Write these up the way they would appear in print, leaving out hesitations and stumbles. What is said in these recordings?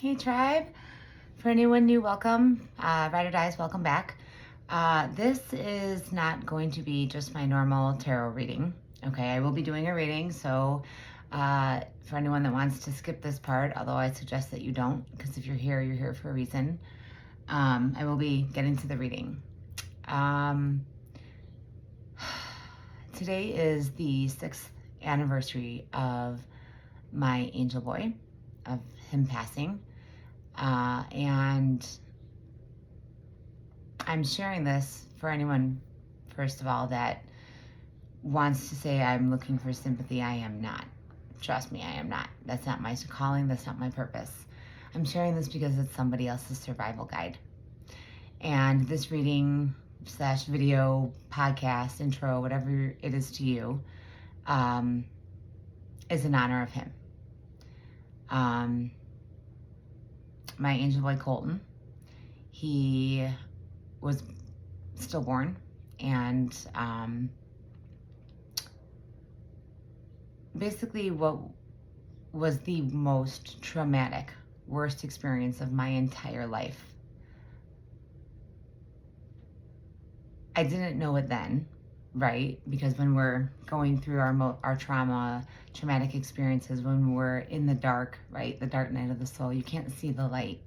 Hey tribe, for anyone new, welcome. Ride or Dies, welcome back. This is not going to be just my normal tarot reading. Okay, I will be doing a reading, so for anyone that wants to skip this part, although I suggest that you don't, because if you're here for a reason. I will be getting to the reading. Today is the 6th anniversary of my angel boy, of him passing. And I'm sharing this for anyone, first of all, that wants to say I'm looking for sympathy. I am not. Trust me, I am not. That's not my calling. That's not my purpose. I'm sharing this because it's somebody else's survival guide. And this reading / video, podcast, intro, whatever it is to you, is in honor of him. My angel boy Colton, he was stillborn, and basically what was the most traumatic, worst experience of my entire life. I didn't know it then, right? Because when we're going through our traumatic experiences, when we're in the dark, right? The dark night of the soul, you can't see the light.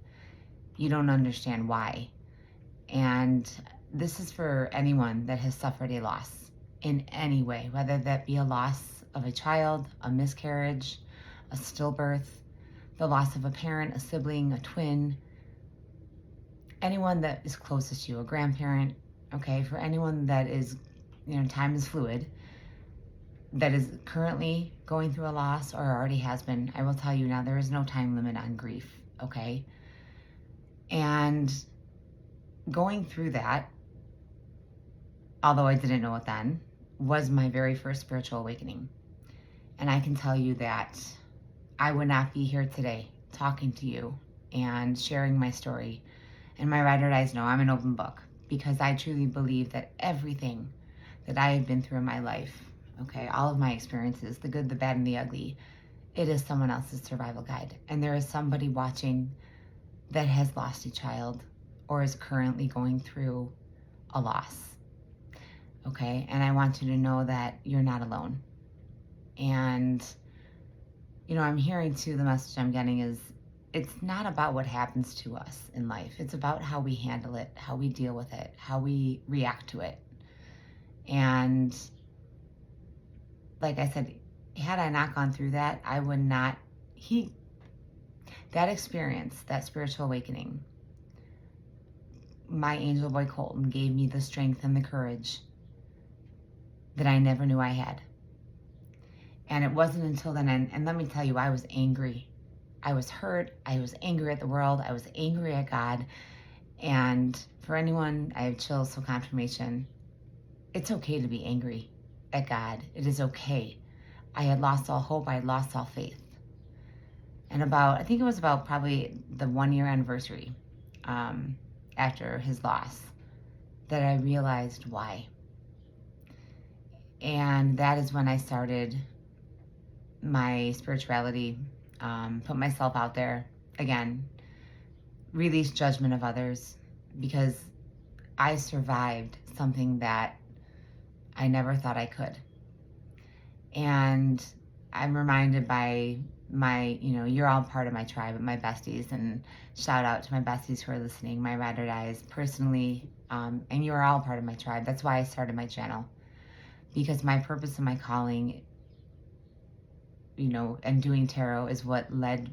You don't understand why. And this is for anyone that has suffered a loss in any way, whether that be a loss of a child, a miscarriage, a stillbirth, the loss of a parent, a sibling, a twin, anyone that is closest to you, a grandparent, okay? For anyone that is, time is fluid, that is currently going through a loss or already has been, I will tell you now, there is no time limit on grief, okay? And going through that, although I didn't know it then, was my very first spiritual awakening. And I can tell you that I would not be here today talking to you and sharing my story. And my Ride or Dies know I'm an open book, because I truly believe that everything that I have been through in my life, okay, all of my experiences, the good, the bad, and the ugly, it is someone else's survival guide. And there is somebody watching that has lost a child or is currently going through a loss. Okay, and I want you to know that you're not alone. And, I'm hearing too, the message I'm getting is, it's not about what happens to us in life. It's about how we handle it, how we deal with it, how we react to it. And like I said, had I not gone through that, I would not, that experience, that spiritual awakening, my angel boy Colton gave me the strength and the courage that I never knew I had. And it wasn't until then, and let me tell you, I was angry. I was hurt. I was angry at the world. I was angry at God. And for anyone, I have chills, so confirmation, it's okay to be angry at God. It is okay. I had lost all hope. I had lost all faith. And I think it was about probably the 1-year anniversary after his loss, that I realized why. And that is when I started my spirituality, put myself out there again, release judgment of others, because I survived something that I never thought I could. And I'm reminded by my, you're all part of my tribe, my besties, and shout out to my besties who are listening, my Ride or Dies personally, and you're all part of my tribe. That's why I started my channel, because my purpose and my calling, and doing tarot is what led,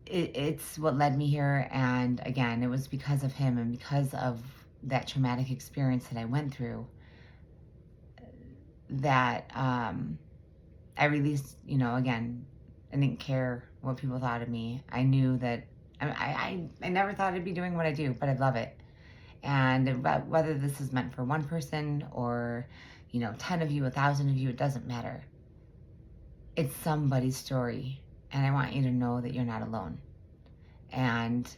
it's what led me here. And again, it was because of him and because of that traumatic experience that I went through that I released, again, I didn't care what people thought of me. I knew that I never thought I'd be doing what I do, but I love it. And whether this is meant for one person or, 10 of you, 1,000 of you, it doesn't matter. It's somebody's story. And I want you to know that you're not alone. And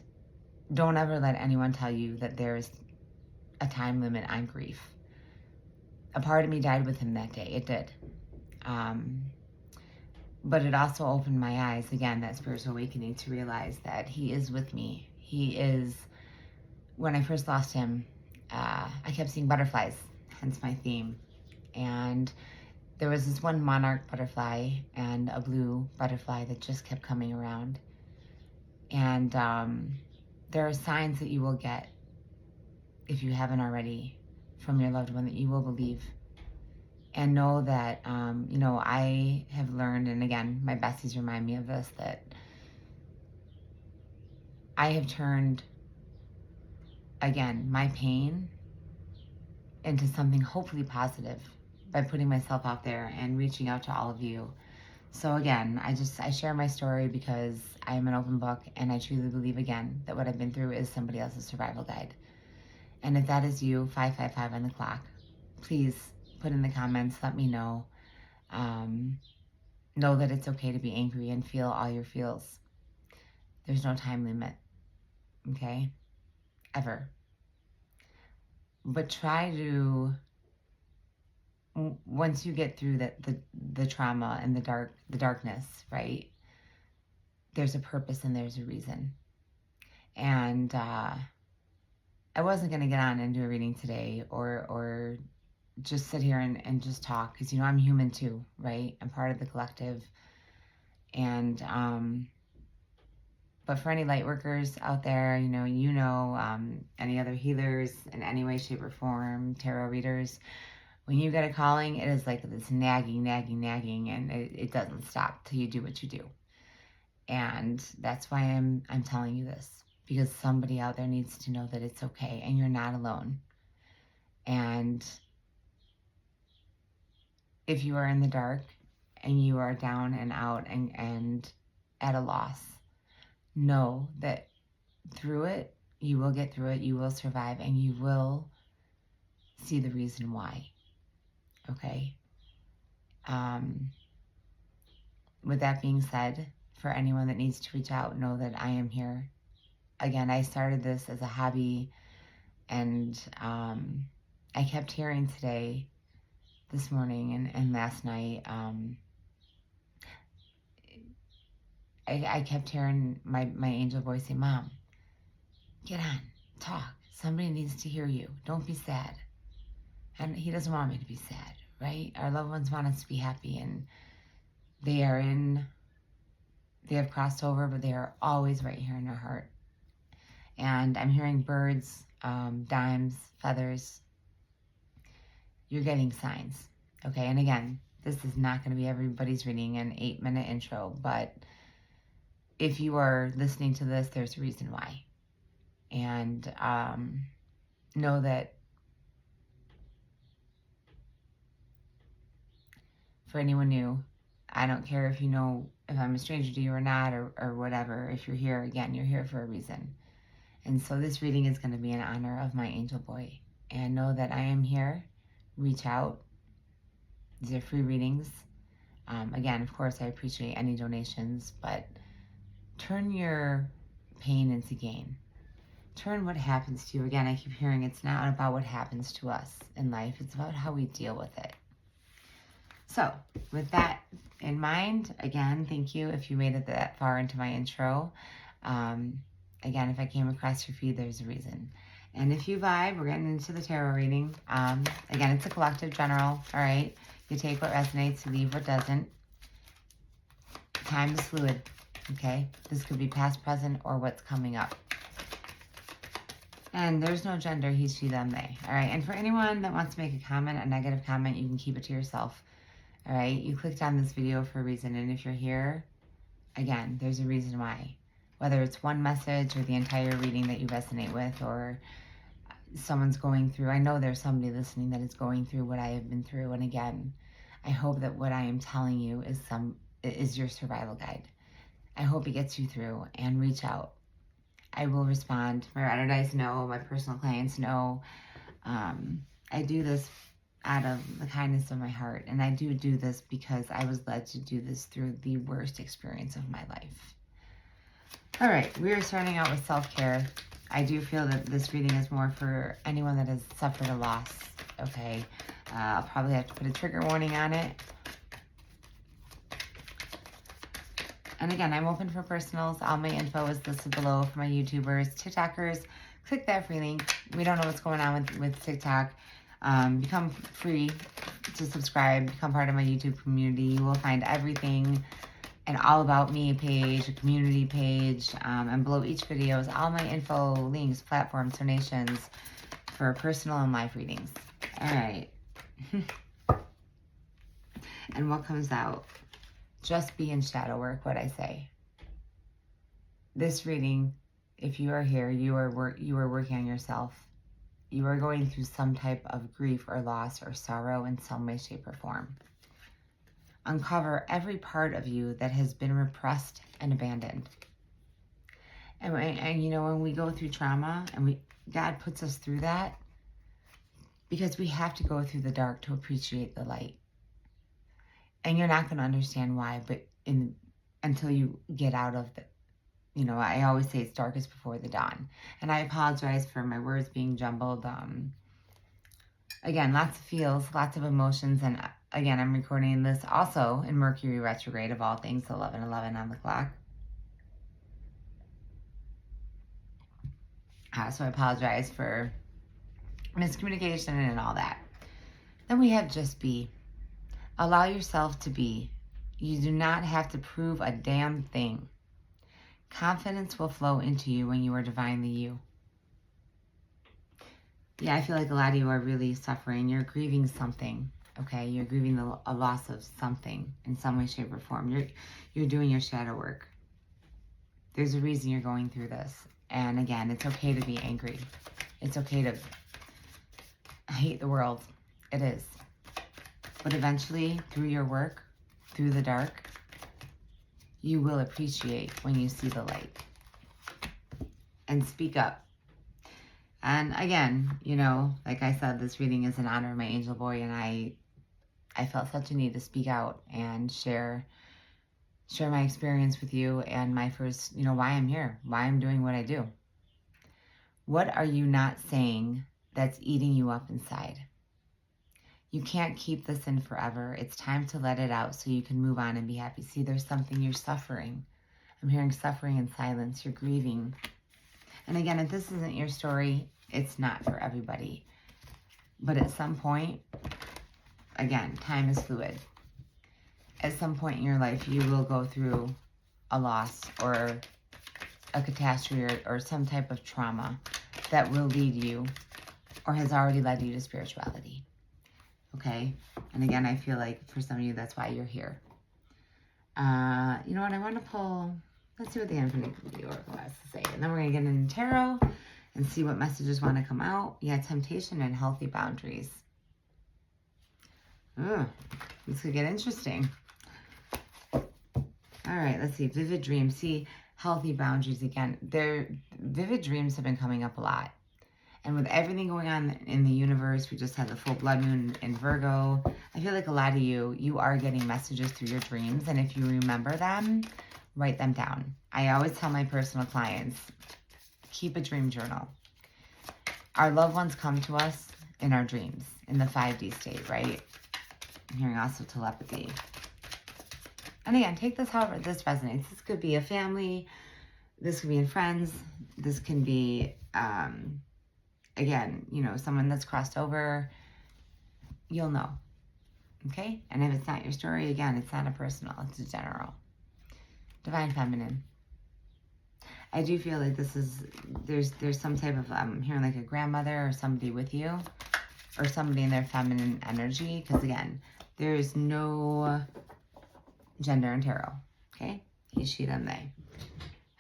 don't ever let anyone tell you that there's a time limit on grief. A part of me died with him that day. It did. But it also opened my eyes, again, that spiritual awakening, to realize that he is with me. He is, when I first lost him, I kept seeing butterflies, hence my theme. And there was this one monarch butterfly and a blue butterfly that just kept coming around. And there are signs that you will get, if you haven't already, from your loved one, that you will believe. And know that, you know, I have learned, and again, my besties remind me of this, that I have turned, again, my pain into something hopefully positive by putting myself out there and reaching out to all of you. So again, I share my story because I am an open book, and I truly believe, again, that what I've been through is somebody else's survival guide. And if that is you, 555 on the clock, please put in the comments, let me know. Know that it's okay to be angry and feel all your feels. There's no time limit, okay? Ever. But try to, once you get through the trauma and the darkness, right? There's a purpose and there's a reason. And I wasn't going to get on and do a reading today or just sit here and just talk, because, you know, I'm human too, right? I'm part of the collective. And but for any light workers out there, you know, any other healers in any way, shape, or form, tarot readers, when you get a calling, it is like this nagging, and it doesn't stop till you do what you do. And that's why I'm telling you this, because somebody out there needs to know that it's okay and you're not alone. And if you are in the dark and you are down and out and at a loss, know that through it, you will get through it, you will survive, and you will see the reason why. Okay? With that being said, for anyone that needs to reach out, know that I am here. Again, I started this as a hobby, and I kept hearing today, this morning, and last night, I kept hearing my angel voice say, Mom, get on, talk. Somebody needs to hear you. Don't be sad. And he doesn't want me to be sad, right? Our loved ones want us to be happy, and they have crossed over, but they are always right here in our heart. And I'm hearing birds, dimes, feathers. You're getting signs, okay? And again, this is not going to be everybody's reading, an 8-minute intro, but if you are listening to this, there's a reason why. And know that for anyone new, I don't care if you know if I'm a stranger to you or not, or whatever. If you're here, again, you're here for a reason. And so this reading is going to be in honor of my angel boy. And know that I am here. Reach out. These are free readings. Again, of course, I appreciate any donations, but turn your pain into gain. Turn what happens to you. Again, I keep hearing it's not about what happens to us in life. It's about how we deal with it. So with that in mind, again, thank you if you made it that far into my intro. Again, if I came across your feed, there's a reason. And if you vibe, we're getting into the tarot reading. Again, it's a collective general, all right? You take what resonates, you leave what doesn't. Time is fluid, okay? This could be past, present, or what's coming up. And there's no gender, he, she, them, they, all right? And for anyone that wants to make a comment, a negative comment, you can keep it to yourself, all right? You clicked on this video for a reason, and if you're here, again, there's a reason why. Whether it's one message or the entire reading that you resonate with, or someone's going through, I know there's somebody listening that is going through what I have been through, and again, I hope that what I am telling you is your survival guide. I hope it gets you through, and reach out. I will respond. My ride or dies know, my personal clients know. I do this out of the kindness of my heart, and I do this because I was led to do this through the worst experience of my life. All right, we are starting out with self-care. I do feel that this reading is more for anyone that has suffered a loss, okay? I'll probably have to put a trigger warning on it. And again, I'm open for personals. All my info is listed below for my YouTubers, TikTokers. Click that free link. We don't know what's going on with TikTok. Become free to subscribe. Become part of my YouTube community. You will find everything, an all about me page, a community page, and below each video is all my info, links, platforms, donations for personal and live readings. All right. And what comes out? Just be in shadow work, what I say. This reading, if you are here, you are working on yourself. You are going through some type of grief or loss or sorrow in some way, shape, or form. Uncover every part of you that has been repressed and abandoned. And you know, when we go through trauma, and God puts us through that because we have to go through the dark to appreciate the light. And you're not going to understand why, but until you get out of the, you know, I always say it's darkest before the dawn. And I apologize for my words being jumbled. Again, lots of feels, lots of emotions. And again, I'm recording this also in Mercury retrograde, of all things, 11:11 on the clock. So I apologize for miscommunication and all that. Then we have just be. Allow yourself to be. You do not have to prove a damn thing. Confidence will flow into you when you are divinely you. Yeah, I feel like a lot of you are really suffering. You're grieving something, okay? You're grieving a loss of something in some way, shape, or form. You're doing your shadow work. There's a reason you're going through this. And again, it's okay to be angry. It's okay to hate the world. It is. But eventually, through your work, through the dark, you will appreciate when you see the light. And speak up. And again, you know, like I said, this reading is in honor of my angel boy, and I felt such a need to speak out and share my experience with you and my first, you know, why I'm here, why I'm doing what I do. What are you not saying that's eating you up inside? You can't keep this in forever. It's time to let it out so you can move on and be happy. See, there's something you're suffering. I'm hearing suffering in silence. You're grieving. And again, if this isn't your story, it's not for everybody. But at some point, again, time is fluid. At some point in your life, you will go through a loss or a catastrophe or some type of trauma that will lead you or has already led you to spirituality. Okay? And again, I feel like for some of you, that's why you're here. You know what? I want to pull... Let's see what the Infinite Oracle has to say. And then we're going to get into tarot and see what messages want to come out. Yeah, temptation and healthy boundaries. This could get interesting. All right, let's see. Vivid dreams. See, healthy boundaries again. Vivid dreams have been coming up a lot. And with everything going on in the universe, we just had the full blood moon in Virgo. I feel like a lot of you are getting messages through your dreams. And if you remember them, write them down. I always tell my personal clients, keep a dream journal. Our loved ones come to us in our dreams, in the 5D state, right? I'm hearing also telepathy. And again, take this however this resonates. This could be a family. This could be in friends. This can be, again, you know, someone that's crossed over. You'll know, okay? And if it's not your story, again, it's not a personal, it's a general. Divine Feminine. I do feel like this is, there's some type of, hearing like a grandmother or somebody with you, or somebody in their feminine energy, because again, there's no gender in tarot, okay? He, she, them, they.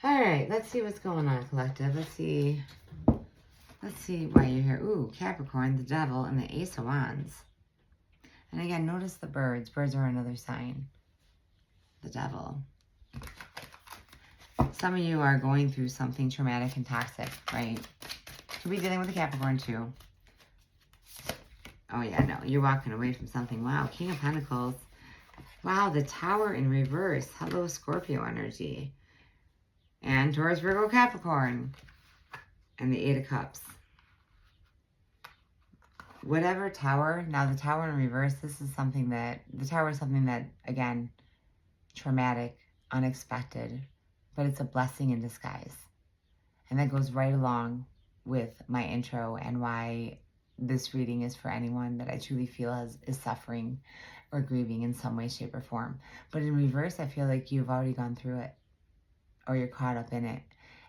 All right, let's see what's going on, collective. Let's see why you're here. Ooh, Capricorn, the Devil, and the Ace of Wands. And again, notice the birds. Birds are another sign. The Devil. Some of you are going through something traumatic and toxic, right? Could be dealing with a Capricorn too. Oh yeah, no, you're walking away from something. Wow, King of Pentacles. Wow, the Tower in reverse. Hello, Scorpio energy. And Taurus, Virgo, Capricorn. And the Eight of Cups. Whatever Tower, now the Tower in reverse, this is something that, the Tower is something that, again, traumatic, unexpected, but it's a blessing in disguise. And that goes right along with my intro and why this reading is for anyone that I truly feel is suffering or grieving in some way, shape, or form. But in reverse, I feel like you've already gone through it or you're caught up in it.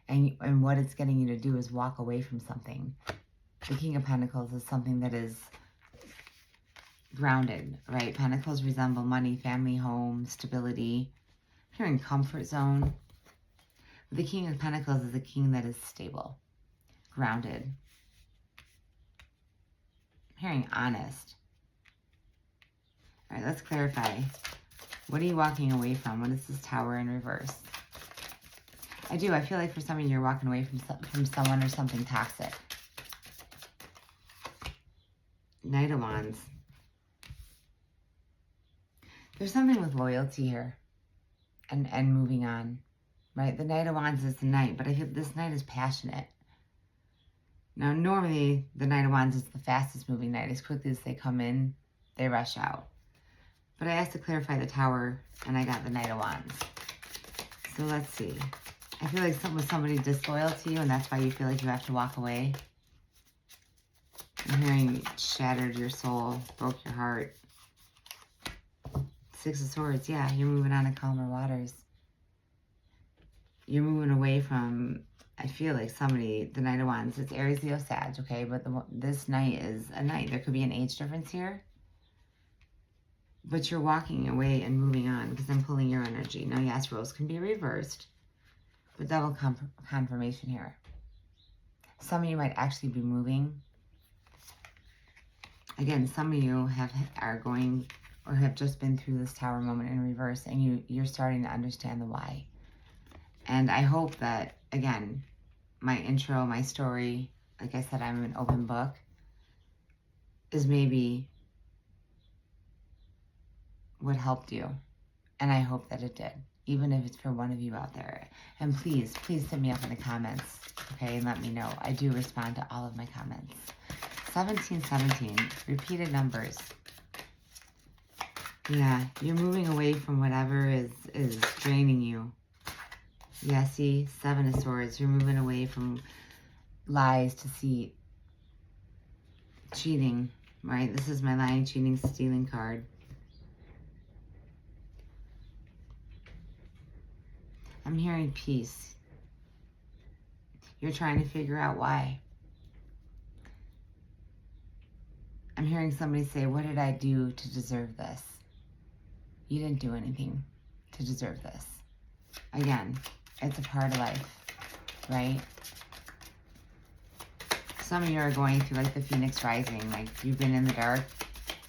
And what it's getting you to do is walk away from something. The King of Pentacles is something that is grounded, right? Pentacles resemble money, family, home, stability. You're in comfort zone. The King of Pentacles is a king that is stable, grounded. I'm hearing honest. All right, let's clarify. What are you walking away from? What is this Tower in reverse? I feel like for some of you, you're walking away from someone or something toxic. Knight of Wands. There's something with loyalty here and moving on, right? The Knight of Wands is the knight, but I feel this knight is passionate. Now, normally, the Knight of Wands is the fastest moving knight. As quickly as they come in, they rush out. But I asked to clarify the Tower, and I got the Knight of Wands. So let's see. I feel like somebody disloyal to you, and that's why you feel like you have to walk away. I'm hearing shattered your soul, broke your heart. Six of Swords, yeah, you're moving on to calmer waters. You're moving away from, I feel like somebody, the Knight of Wands, it's Aries, Leo, Sag, okay? But this knight is a knight. There could be an age difference here. But you're walking away and moving on because I'm pulling your energy. Now, yes, roles can be reversed, but double confirmation here. Some of you might actually be moving. Again, some of you are going or have just been through this Tower moment in reverse, and you're starting to understand the why. And I hope that, again, my intro, my story, like I said, I'm an open book, is maybe what helped you. And I hope that it did, even if it's for one of you out there. And please hit me up in the comments, okay, and let me know. I do respond to all of my comments. 1717, repeated numbers. Yeah, you're moving away from whatever is draining you. Yeah, see, Seven of Swords. You're moving away from lies, deceit, cheating, right? This is my lying, cheating, stealing card. I'm hearing peace. You're trying to figure out why. I'm hearing somebody say, what did I do to deserve this? You didn't do anything to deserve this. Again, it's a part of life, right? Some of you are going through like the Phoenix Rising, like you've been in the dark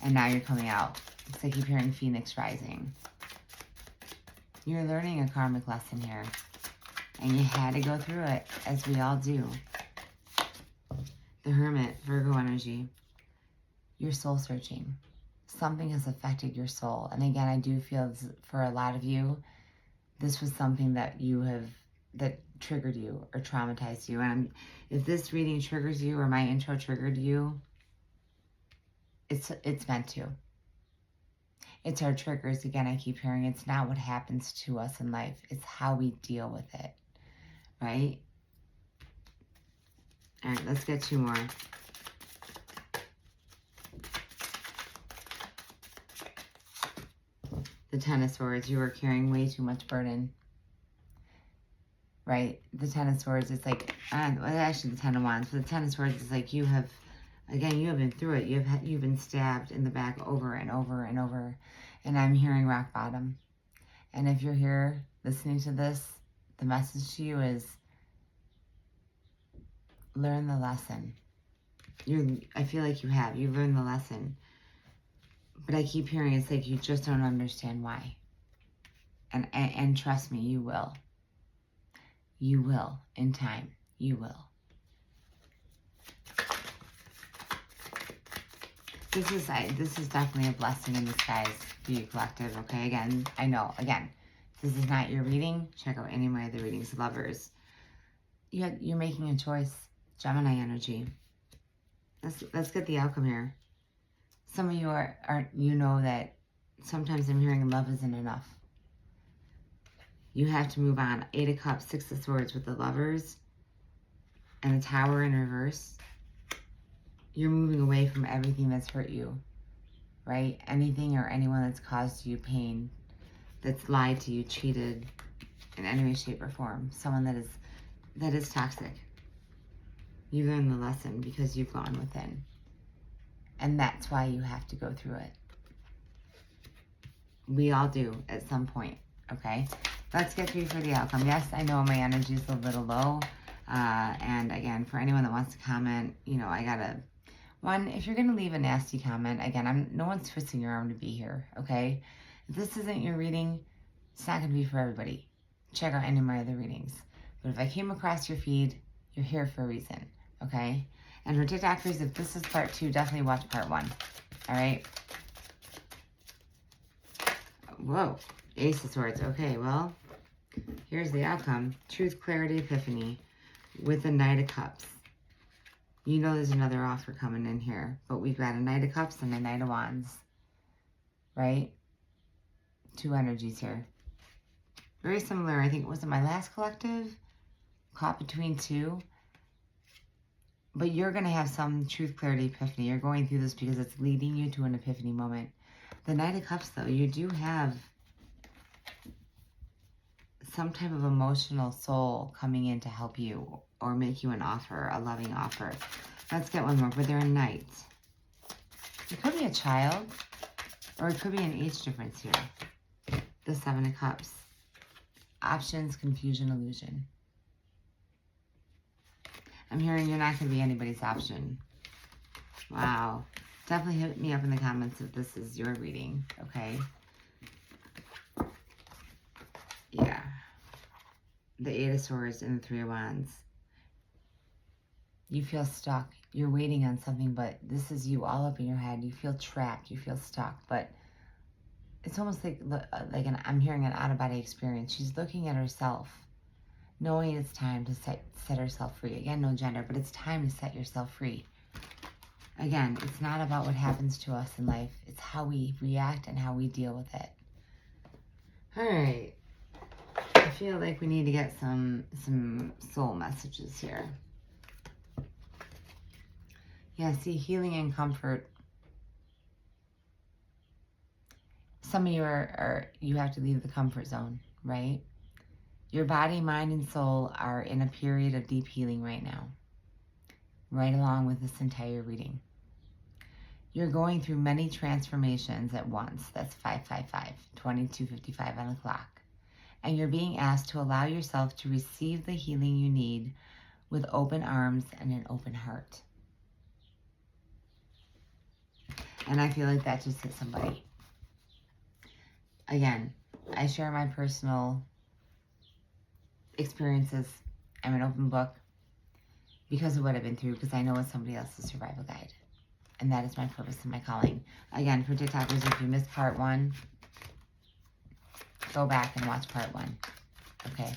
and now you're coming out. It's like I keep hearing Phoenix Rising. You're learning a karmic lesson here and you had to go through it, as we all do. The Hermit, Virgo energy. You're soul searching. Something has affected your soul. And again, I do feel for a lot of you, this was something that that triggered you or traumatized you. And if this reading triggers you or my intro triggered you, it's meant to. It's our triggers. Again, I keep hearing it's not what happens to us in life. It's how we deal with it, right? All right, let's get two more. The Ten of Swords, you are carrying way too much burden, right? The Ten of Swords, it's like, well, actually the Ten of Wands, but the Ten of Swords is like you have been through it. You've been stabbed in the back over and over and over, and I'm hearing rock bottom. And if you're here listening to this, the message to you is learn the lesson. I feel like you've learned the lesson. But I keep hearing it's like you just don't understand why. And trust me, you will. You will in time. You will. This is definitely a blessing in disguise for you, collective, okay? Again, I know, this is not your reading. Check out any of my other readings. Lovers, you're making a choice. Gemini energy. Let's get the outcome here. Some of you you know that sometimes I'm hearing love isn't enough. You have to move on. 8 of Cups, 6 of Swords with the Lovers and the Tower in reverse. You're moving away from everything that's hurt you, right? Anything or anyone that's caused you pain, that's lied to you, cheated in any way, shape, or form. Someone that is toxic. You learn the lesson because you've gone within. And that's why you have to go through it. We all do at some point, okay? Let's get through for the outcome. Yes, I know my energy is a little low. And again, for anyone that wants to comment, you know, I gotta... One, if you're going to leave a nasty comment, again, no one's twisting your arm to be here, okay? If this isn't your reading, it's not going to be for everybody. Check out any of my other readings. But if I came across your feed, you're here for a reason, okay? And for TikTokers, if this is part 2, definitely watch part 1, all right? Whoa, Ace of Swords. Okay, well, here's the outcome. Truth, clarity, epiphany with the Knight of Cups. You know there's another offer coming in here, but we've got a Knight of Cups and a Knight of Wands, right? 2 energies here. Very similar, I think, was it my last collective? Caught between 2. But you're going to have some truth, clarity, epiphany. You're going through this because it's leading you to an epiphany moment. The Knight of Cups, though, you do have some type of emotional soul coming in to help you or make you an offer, a loving offer. Let's get one more, but they're a knight. It could be a child, or it could be an age difference here. The 7 of Cups. Options, confusion, illusion. I'm hearing you're not going to be anybody's option. Wow. Definitely hit me up in the comments if this is your reading, okay? Yeah. The 8 of Swords and the 3 of Wands. You feel stuck. You're waiting on something, but this is you all up in your head. You feel trapped. You feel stuck, but it's almost like I'm hearing an out-of-body experience. She's looking at herself, knowing it's time to set herself free. Again, no gender, but it's time to set yourself free. Again, it's not about what happens to us in life. It's how we react and how we deal with it. All right. I feel like we need to get some soul messages here. Yeah, see, healing and comfort. Some of you you have to leave the comfort zone, right? Your body, mind, and soul are in a period of deep healing right now, right along with this entire reading. You're going through many transformations at once. That's 555, 2255 on the clock. And you're being asked to allow yourself to receive the healing you need with open arms and an open heart. And I feel like that just hit somebody. Again, I share my personal experiences. I'm an open book because of what I've been through, because I know it's somebody else's survival guide. And that is my purpose and my calling. Again, for TikTokers, if you missed part 1, go back and watch part 1. Okay?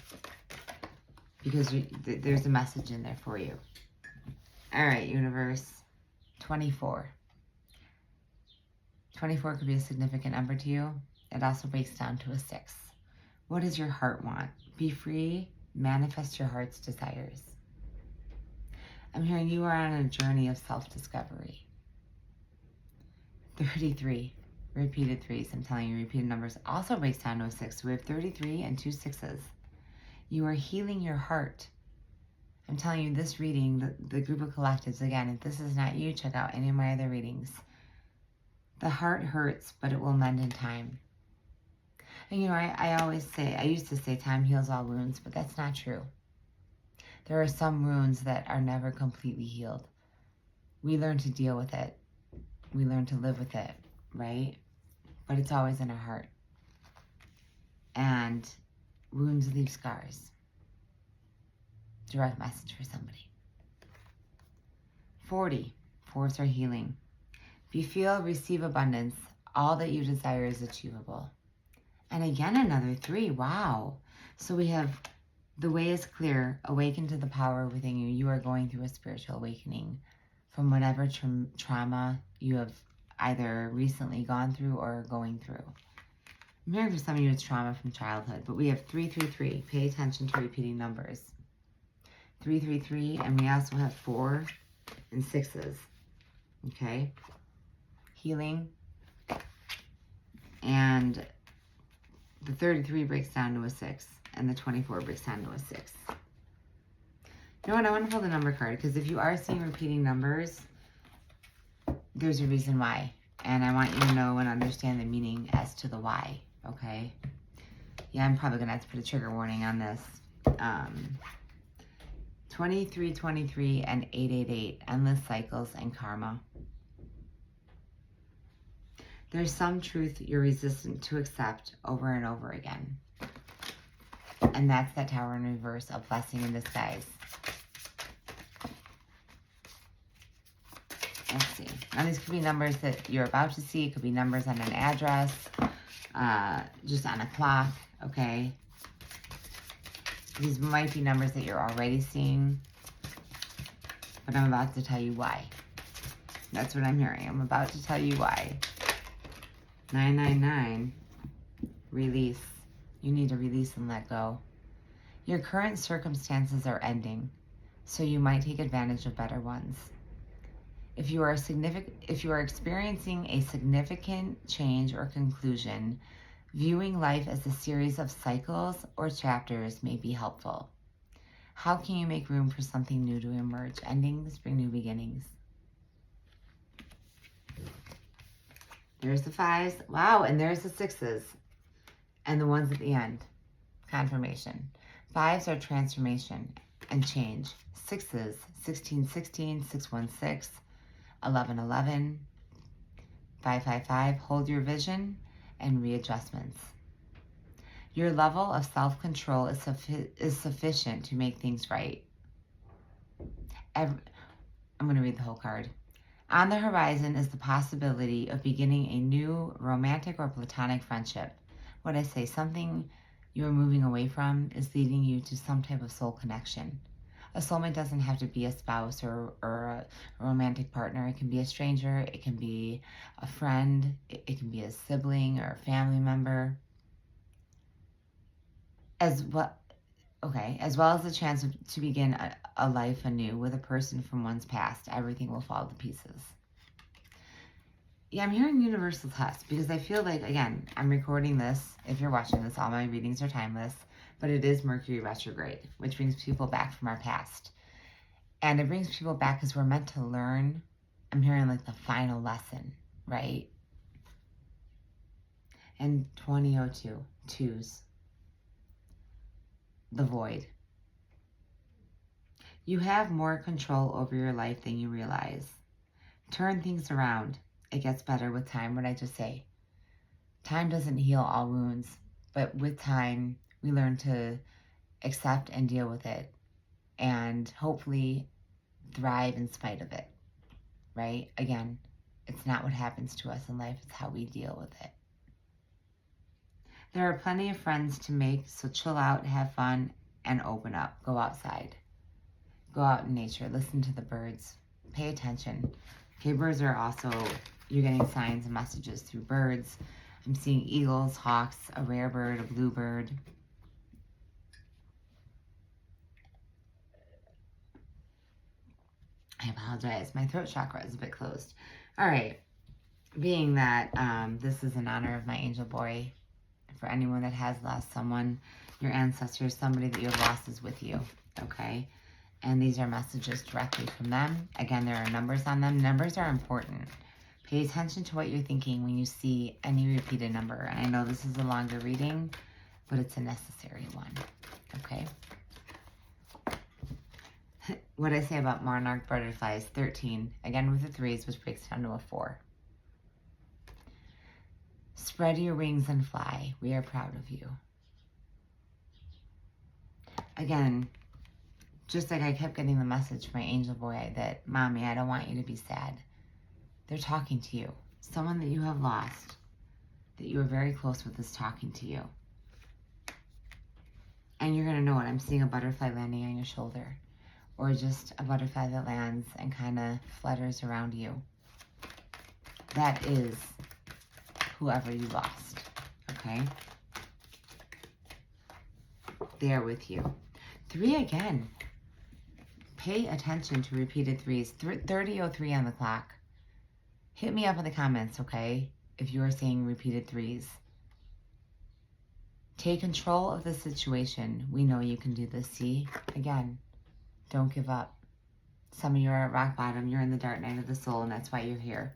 Because there's a message in there for you. All right, universe. 24. 24 could be a significant number to you. It also breaks down to a 6. What does your heart want? Be free. Manifest your heart's desires. I'm hearing you are on a journey of self-discovery. 33. Repeated 3s. I'm telling you, repeated numbers also breaks down to a 6. So we have 33 and 2 6s. You are healing your heart. I'm telling you, this reading, the group of collectives, again, if this is not you, check out any of my other readings. The heart hurts, but it will mend in time. And you know, I used to say time heals all wounds, but that's not true. There are some wounds that are never completely healed. We learn to deal with it. We learn to live with it, right? But it's always in our heart. And wounds leave scars. Direct message for somebody. 40. 4s are healing. If you feel, receive abundance. All that you desire is achievable. And again, another 3. Wow. So we have the way is clear. Awaken to the power within you. You are going through a spiritual awakening from whatever trauma you have either recently gone through or going through. I'm hearing for some of you it's trauma from childhood, but we have 333. Pay attention to repeating numbers. 333, and we also have 4 and 6s. Okay? Healing. And the 33 breaks down to a 6, and the 24 breaks down to a 6. You know what? I want to pull the number card, because if you are seeing repeating numbers, there's a reason why. And I want you to know and understand the meaning as to the why. Okay? Yeah, I'm probably going to have to put a trigger warning on this. 2323 and 888, endless cycles and karma. There's some truth you're resistant to accept over and over again. And that's that Tower in reverse, a blessing in disguise. Let's see. Now these could be numbers that you're about to see. It could be numbers on an address, just on a clock, okay? These might be numbers that you're already seeing, but I'm about to tell you why. That's what I'm hearing. I'm about to tell you why. 999, release. You need to release and let go. Your current circumstances are ending, so you might take advantage of better ones. If you are experiencing a significant change or conclusion, viewing life as a series of cycles or chapters may be helpful. How can you make room for something new to emerge? Endings bring new beginnings. There's the 5s. Wow, and there's the 6s. And the ones at the end. Confirmation. 5s are transformation and change. 6s, 1616, 616, 1111, 555, hold your vision and readjustments. Your level of self-control is sufficient to make things right. I'm going to read the whole card. On the horizon is the possibility of beginning a new romantic or platonic friendship. What I say, something you are moving away from is leading you to some type of soul connection. A soulmate doesn't have to be a spouse or a romantic partner. It can be a stranger. It can be a friend. It can be a sibling or a family member. As well as the chance to begin a life anew with a person from one's past. Everything will fall to pieces. Yeah, I'm hearing universal test because I feel like, again, I'm recording this. If you're watching this, all my readings are timeless, but it is Mercury retrograde, which brings people back from our past. And it brings people back because we're meant to learn. I'm hearing like the final lesson, right? And 2002, 2s. The void. You have more control over your life than you realize. Turn things around. It gets better with time. What I just say. Time doesn't heal all wounds, but with time, we learn to accept and deal with it and hopefully thrive in spite of it, right? Again, it's not what happens to us in life, it's how we deal with it. There are plenty of friends to make, so chill out, have fun, and open up. Go outside. Go out in nature. Listen to the birds. Pay attention. Okay, birds are also, you're getting signs and messages through birds. I'm seeing eagles, hawks, a rare bird, a bluebird. I apologize. My throat chakra is a bit closed. All right. Being that this is in honor of my angel boy, for anyone that has lost someone, your ancestors, somebody that you have lost is with you, okay? And these are messages directly from them. Again, there are numbers on them. Numbers are important. Pay attention to what you're thinking when you see any repeated number. And I know this is a longer reading, but it's a necessary one, okay? What I say about monarch butterflies, 13. Again with the 3s, which breaks down to a 4. Spread your wings and fly. We are proud of you. Again, just like I kept getting the message from my angel boy that, Mommy, I don't want you to be sad. They're talking to you. Someone that you have lost, that you are very close with, is talking to you. And you're going to know it. I'm seeing a butterfly landing on your shoulder. Or just a butterfly that lands and kind of flutters around you. That is whoever you lost, okay? They are with you. 3 again. Pay attention to repeated 3s. 30:03 on the clock. Hit me up in the comments, okay, if you are saying repeated 3s. Take control of the situation. We know you can do this. See? Again, don't give up. Some of you are at rock bottom. You're in the dark night of the soul, and that's why you're here.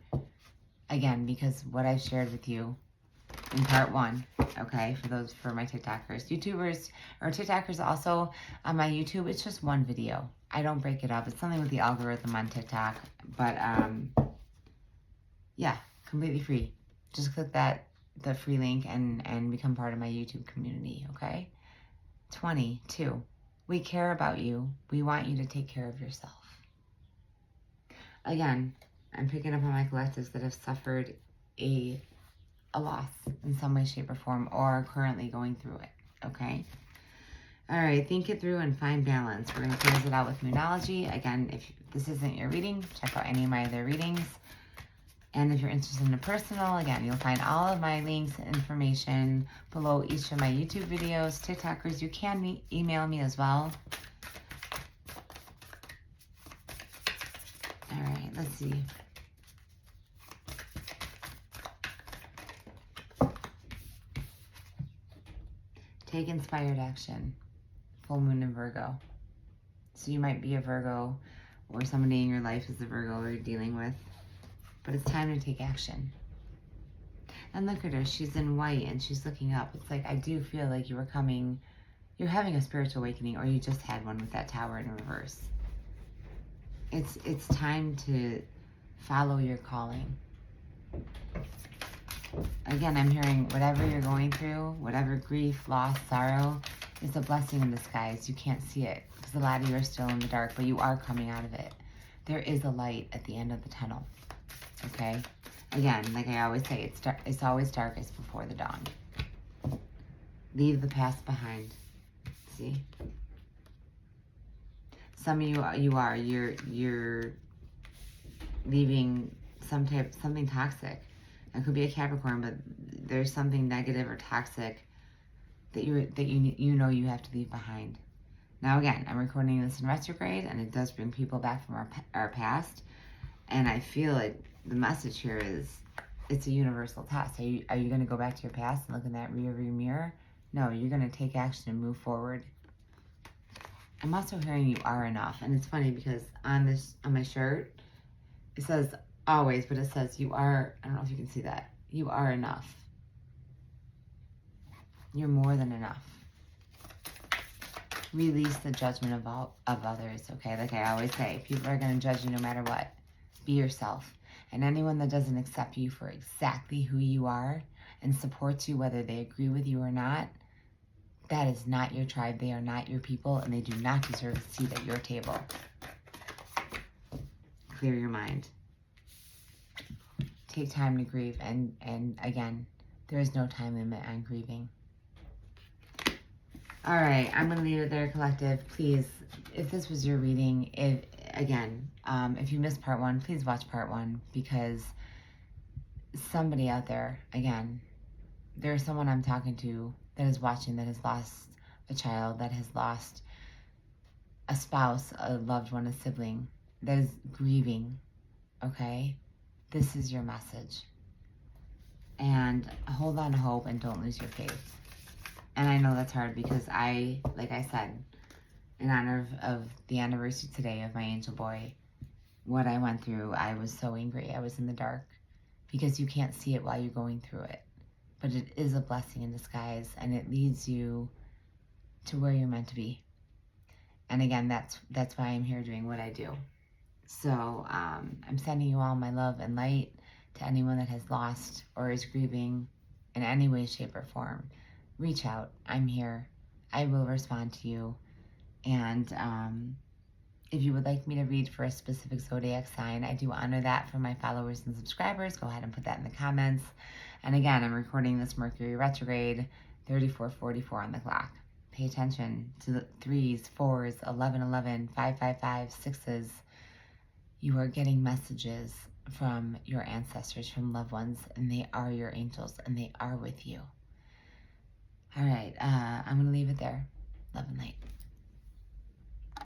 Again, because what I've shared with you in part 1, okay, for my TikTokers. YouTubers or TikTokers also on my YouTube, it's just one video. I don't break it up. It's something with the algorithm on TikTok. But, yeah, completely free. Just click the free link and become part of my YouTube community, okay? 22. We care about you. We want you to take care of yourself. Again, I'm picking up on my collectives that have suffered a loss in some way, shape, or form, or are currently going through it, okay? All right, think it through and find balance. We're going to close it out with Moonology. Again, if this isn't your reading, check out any of my other readings. And if you're interested in a personal, again, you'll find all of my links and information below each of my YouTube videos. TikTokers, you can email me as well. All right, let's see. Take inspired action. Full moon in Virgo. So you might be a Virgo, or somebody in your life is a Virgo you're dealing with. But it's time to take action. And look at her. She's in white and she's looking up. It's like, I do feel like you're having a spiritual awakening, or you just had one with that tower in reverse. It's time to follow your calling. Again, I'm hearing whatever you're going through, whatever grief, loss, sorrow, is a blessing in disguise. You can't see it because a lot of you are still in the dark, but you are coming out of it. There is a light at the end of the tunnel. Okay? Again, like I always say, it's always darkest before the dawn. Leave the past behind. See? Some of you're leaving something toxic. It could be a Capricorn, but there's something negative or toxic that you know you have to leave behind. Now again, I'm recording this in retrograde, and it does bring people back from our past. And I feel like the message here is, it's a universal test. Are you going to go back to your past and look in that rearview mirror? No, you're going to take action and move forward. I'm also hearing you are enough. And it's funny because on my shirt, it says always, but it says you are, I don't know if you can see that. You are enough. You're more than enough. Release the judgment of others, okay? Like I always say, people are going to judge you no matter what. Be yourself. And anyone that doesn't accept you for exactly who you are and supports you, whether they agree with you or not, that is not your tribe. They are not your people, and they do not deserve a seat at your table. Clear your mind. Take time to grieve. And again, there is no time limit on grieving. All right, I'm going to leave it there, collective. Please, if this was your reading, if you missed part 1, please watch part 1, because somebody out there, again, there's someone I'm talking to that is watching that has lost a child, that has lost a spouse, a loved one, a sibling, that is grieving, okay? This is your message. And hold on to hope and don't lose your faith. And I know that's hard because like I said, in honor of the anniversary today of my angel boy, what I went through, I was so angry. I was in the dark because you can't see it while you're going through it. But it is a blessing in disguise, and it leads you to where you're meant to be. And again, that's why I'm here doing what I do. So I'm sending you all my love and light to anyone that has lost or is grieving in any way, shape, or form. Reach out. I'm here. I will respond to you. And if you would like me to read for a specific zodiac sign, I do honor that for my followers and subscribers. Go ahead and put that in the comments. And again, I'm recording this Mercury retrograde, 34:44 on the clock. Pay attention to the 3s, 4s, 11, 11, 5, 5, 5, 6s. You are getting messages from your ancestors, from loved ones, and they are your angels, and they are with you. All right, I'm going to leave it there. Love and light.